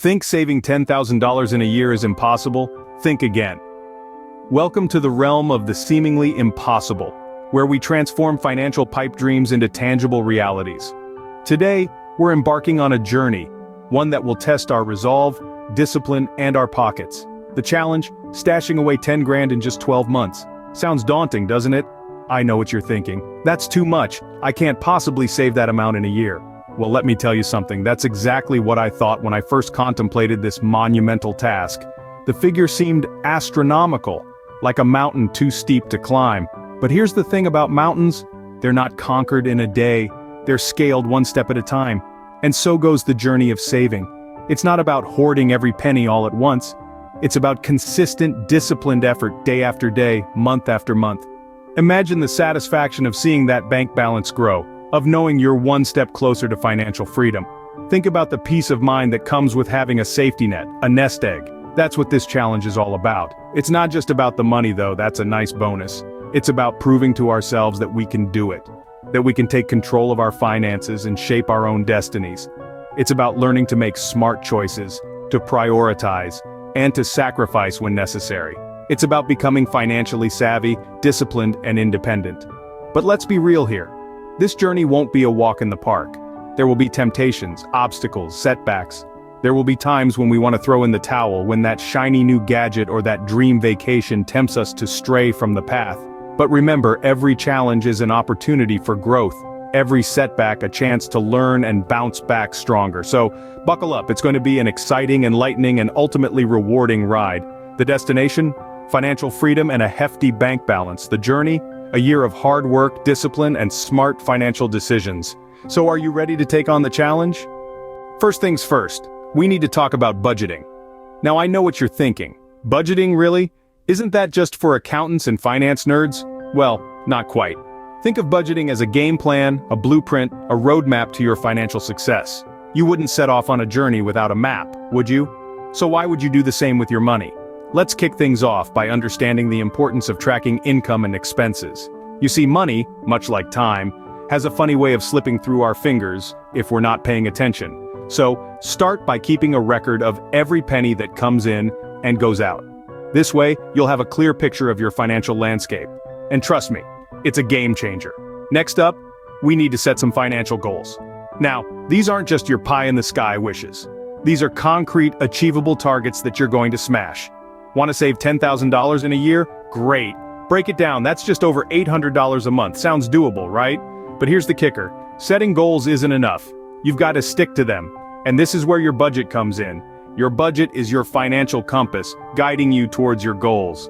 Think saving $10,000 in a year is impossible? Think again. Welcome to the realm of the seemingly impossible, where we transform financial pipe dreams into tangible realities. Today, we're embarking on a journey, one that will test our resolve, discipline, and our pockets. The challenge, stashing away 10 grand in just 12 months. Sounds daunting, doesn't it? I know what you're thinking. That's too much. I can't possibly save that amount in a year. Well, let me tell you something. That's exactly what I thought when I first contemplated this monumental task. The figure seemed astronomical, like a mountain too steep to climb. But here's the thing about mountains: they're not conquered in a day. They're scaled one step at a time. And so goes the journey of saving. It's not about hoarding every penny all at once. It's about consistent, disciplined effort day after day, month after month. Imagine the satisfaction of seeing that bank balance grow, of knowing you're one step closer to financial freedom. Think about the peace of mind that comes with having a safety net, a nest egg. That's what this challenge is all about. It's not just about the money though, that's a nice bonus. It's about proving to ourselves that we can do it. That we can take control of our finances and shape our own destinies. It's about learning to make smart choices, to prioritize, and to sacrifice when necessary. It's about becoming financially savvy, disciplined, and independent. But let's be real here. This journey won't be a walk in the park. There will be temptations, obstacles, setbacks. There will be times when we want to throw in the towel, when that shiny new gadget or that dream vacation tempts us to stray from the path. But remember, every challenge is an opportunity for growth. Every setback a chance to learn and bounce back stronger. So, buckle up, it's going to be an exciting, enlightening, and ultimately rewarding ride. The destination? Financial freedom and a hefty bank balance. The journey? A year of hard work, discipline, and smart financial decisions. So are you ready to take on the challenge? First things first, we need to talk about budgeting. Now I know what you're thinking. Budgeting, really? Isn't that just for accountants and finance nerds? Well, not quite. Think of budgeting as a game plan, a blueprint, a roadmap to your financial success. You wouldn't set off on a journey without a map, would you? So why would you do the same with your money? Let's kick things off by understanding the importance of tracking income and expenses. You see, money, much like time, has a funny way of slipping through our fingers if we're not paying attention. So, start by keeping a record of every penny that comes in and goes out. This way, you'll have a clear picture of your financial landscape. And trust me, it's a game changer. Next up, we need to set some financial goals. Now, these aren't just your pie-in-the-sky wishes. These are concrete, achievable targets that you're going to smash. Want to save $10,000 in a year? Great. Break it down, that's just over $800 a month. Sounds doable, right? But here's the kicker. Setting goals isn't enough. You've got to stick to them. And this is where your budget comes in. Your budget is your financial compass, guiding you towards your goals.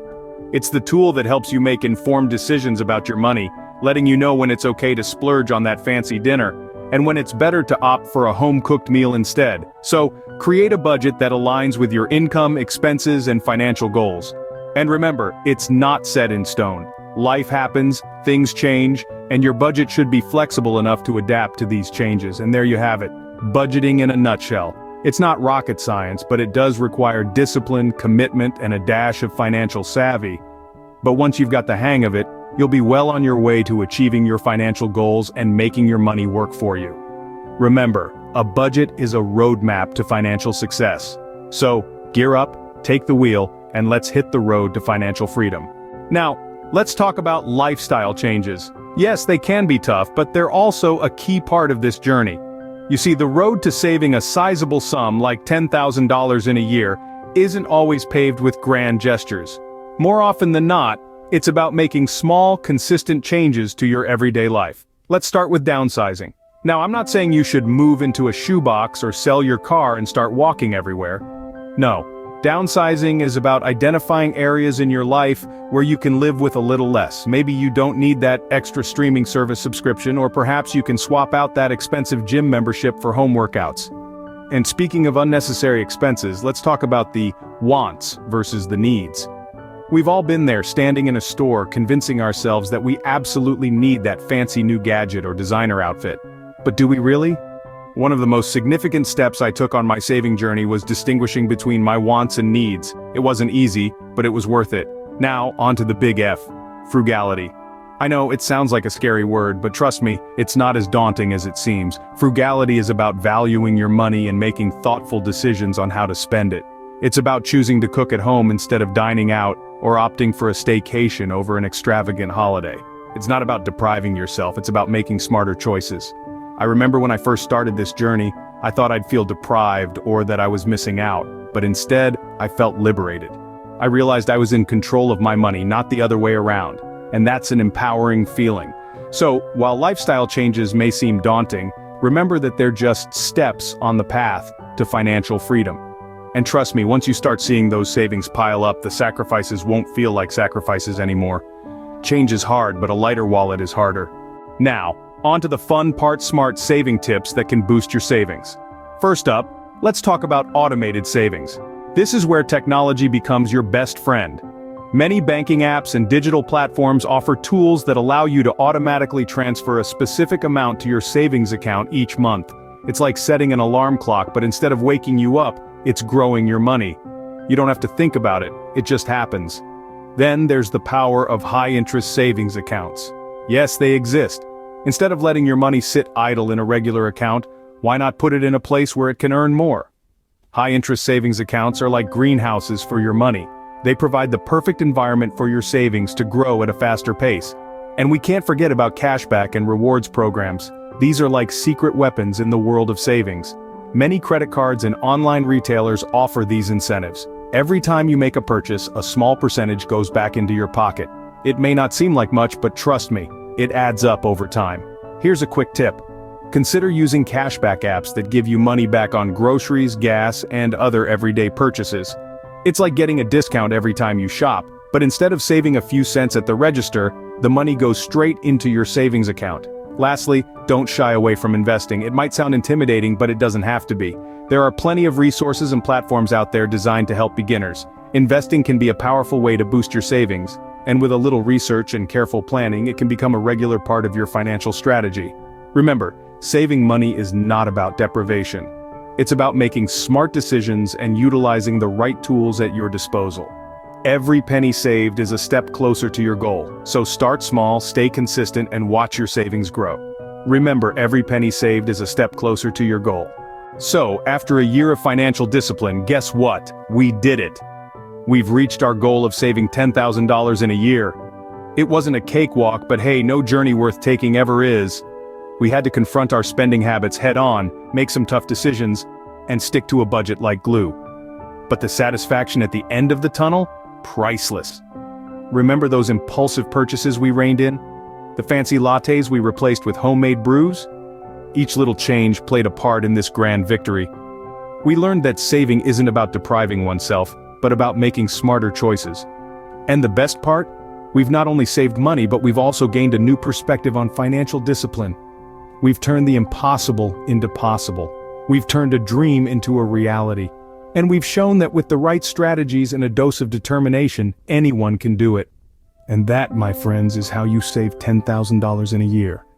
It's the tool that helps you make informed decisions about your money, letting you know when it's okay to splurge on that fancy dinner, and when it's better to opt for a home-cooked meal instead. So, create a budget that aligns with your income, expenses, and financial goals. And remember, it's not set in stone. Life happens, things change, and your budget should be flexible enough to adapt to these changes. And there you have it. Budgeting in a nutshell. It's not rocket science, but it does require discipline, commitment, and a dash of financial savvy. But once you've got the hang of it, you'll be well on your way to achieving your financial goals and making your money work for you. Remember, a budget is a roadmap to financial success. So, gear up, take the wheel, and let's hit the road to financial freedom. Now, let's talk about lifestyle changes. Yes, they can be tough, but they're also a key part of this journey. You see, the road to saving a sizable sum like $10,000 in a year isn't always paved with grand gestures. More often than not, it's about making small, consistent changes to your everyday life. Let's start with downsizing. Now, I'm not saying you should move into a shoebox or sell your car and start walking everywhere. No, downsizing is about identifying areas in your life where you can live with a little less. Maybe you don't need that extra streaming service subscription, or perhaps you can swap out that expensive gym membership for home workouts. And speaking of unnecessary expenses, let's talk about the wants versus the needs. We've all been there, standing in a store, convincing ourselves that we absolutely need that fancy new gadget or designer outfit. But do we really? One of the most significant steps I took on my saving journey was distinguishing between my wants and needs. It wasn't easy, but it was worth it. Now, on to the big F, frugality. I know it sounds like a scary word, but trust me, it's not as daunting as it seems. Frugality is about valuing your money and making thoughtful decisions on how to spend it. It's about choosing to cook at home instead of dining out, or opting for a staycation over an extravagant holiday. It's not about depriving yourself, it's about making smarter choices. I remember when I first started this journey, I thought I'd feel deprived or that I was missing out, but instead, I felt liberated. I realized I was in control of my money, not the other way around. And that's an empowering feeling. So, while lifestyle changes may seem daunting, remember that they're just steps on the path to financial freedom. And trust me, once you start seeing those savings pile up, the sacrifices won't feel like sacrifices anymore. Change is hard, but a lighter wallet is harder. Now, on to the fun part: smart saving tips that can boost your savings. First up, let's talk about automated savings. This is where technology becomes your best friend. Many banking apps and digital platforms offer tools that allow you to automatically transfer a specific amount to your savings account each month. It's like setting an alarm clock, but instead of waking you up, it's growing your money. You don't have to think about it, it just happens. Then there's the power of high-interest savings accounts. Yes, they exist. Instead of letting your money sit idle in a regular account, why not put it in a place where it can earn more? High-interest savings accounts are like greenhouses for your money. They provide the perfect environment for your savings to grow at a faster pace. And we can't forget about cashback and rewards programs. These are like secret weapons in the world of savings. Many credit cards and online retailers offer these incentives. Every time you make a purchase, a small percentage goes back into your pocket. It may not seem like much, but trust me, it adds up over time. Here's a quick tip. Consider using cashback apps that give you money back on groceries, gas, and other everyday purchases. It's like getting a discount every time you shop, but instead of saving a few cents at the register, the money goes straight into your savings account. Lastly, don't shy away from investing. It might sound intimidating, but it doesn't have to be. There are plenty of resources and platforms out there designed to help beginners. Investing can be a powerful way to boost your savings, and with a little research and careful planning, it can become a regular part of your financial strategy. Remember, saving money is not about deprivation. It's about making smart decisions and utilizing the right tools at your disposal. Every penny saved is a step closer to your goal, so start small, stay consistent, and watch your savings grow. Remember, every penny saved is a step closer to your goal. So, after a year of financial discipline, guess what? We did it. We've reached our goal of saving $10,000 in a year. It wasn't a cakewalk, but hey, no journey worth taking ever is. We had to confront our spending habits head-on, make some tough decisions, and stick to a budget like glue. But the satisfaction at the end of the tunnel? Priceless. Remember those impulsive purchases we reined in? The fancy lattes we replaced with homemade brews? Each little change played a part in this grand victory. We learned that saving isn't about depriving oneself, but about making smarter choices. And the best part? We've not only saved money, but we've also gained a new perspective on financial discipline. We've turned the impossible into possible. We've turned a dream into a reality. And we've shown that with the right strategies and a dose of determination, anyone can do it. And that, my friends, is how you save $10,000 in a year.